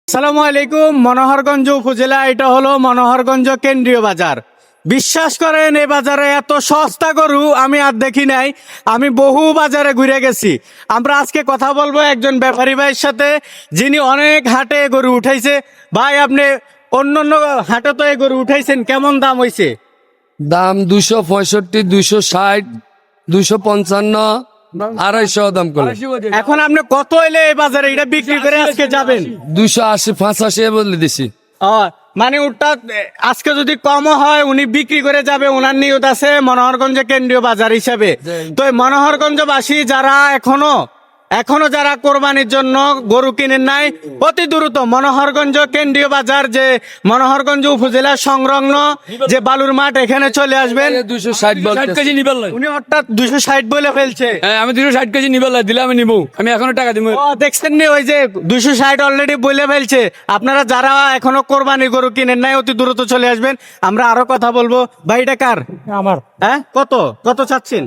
আসসালামু আলাইকুম। মনোহরগঞ্জ উপজেলা, এটা হলো মনোহরগঞ্জ কেন্দ্রীয় বাজার। বিশ্বাস করেন এই বাজারে এত সস্তা গরু আমি আর দেখি নাই। আমি বহু বাজারে ঘুরে গেছি। আমরা আজকে কথা বলবো একজন ব্যাপারী ভাইয়ের সাথে, যিনি অনেক হাটে গরু উঠাইছে। ভাই, আপনি অন্য অন্য হাটে তো এই গরু উঠাইছেন, কেমন দাম হয়েছে? দাম 265, 260, 255, 250 দাম করে। এখন আপনি কত এলে এই বাজারে এটা বিক্রি করে আজকে যাবেন? 280, 85 বলে দিছি। মানে ওটা আজকে যদি কমও হয় উনি বিক্রি করে যাবে, ওনার নিয়ত আছে মনোহরগঞ্জ কেন্দ্রীয় বাজার হিসাবে। তো এই মনোহরগঞ্জবাসী যারা এখনো যারা কোরবানির জন্য গরু কিনেন নাই, অতি দ্রুত মনোহরগঞ্জ কেন্দ্রীয় বাজার, যে মনোহরগঞ্জ উপজেলা সংলগ্ন যে বালুর মাঠ, এখানে চলে আসবেন। 260 কেজি নিবার লাই। উনি অর্থাৎ 260 বলে ফেলছে। হ্যাঁ, আমি 260 কেজি নিবার লাই, দিলে আমি নিবো। আমি এখনো টাকা দিব। দেখছেন নি, ওই যে 260 অলরেডি বলে ফেলছে। আপনারা যারা এখনো কোরবানি গরু কিনেন নাই, অতি দ্রুত চলে আসবেন। আমরা আরো কথা বলবো। ভাই, এটা কার? আমার হ্যাঁ, কত চাচ্ছেন?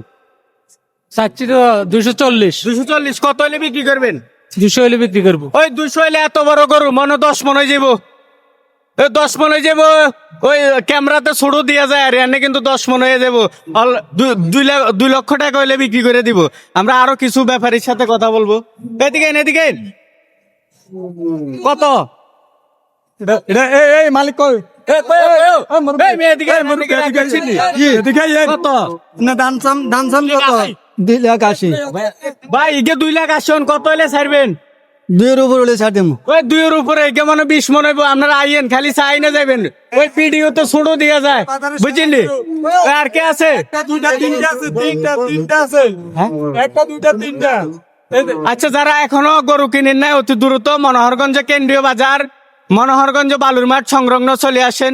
চাচ্ছি তো 240। 240 কত হলে বিক্রি করবেন? 200 হলে বিক্রি করবো। ওই 200 হলে এত বড় গরু মনে 10 মন হয়ে যাবো। 10 মন হয়ে যাবো। ওই ক্যামেরাতে ছোট দিয়া যায়, আর এনে কিন্তু 10 মন হয়ে যাবো। 2 লক্ষ টাকা হলে বিক্রি করে দিব। আমরা আরো কিছু ব্যাপারীর সাথে কথা বলবো। এদিকে কত? এই মালিক কই? কত? দান সাম কত? 280 ভাই, ইগে 2 লাখ আসন, কত হলে ছাড়বেন? 2 এর উপর হলে ছাড় দেবো। ওই 2 এর উপরে এগে মানে 20 মন হইব। আপনারা আইয়েন, খালি চাই না যাবেন। ওই ভিডিও তো ছোট দিয়া যায়, বুঝলি? আর কে আছে? আচ্ছা, যারা এখনো গরু কিনেন নাই, অতি দ্রুত মনোহরগঞ্জ কেন্দ্রীয় বাজার, মনোহরগঞ্জ বালুর মাঠ সংলগ্ন চলে আসেন।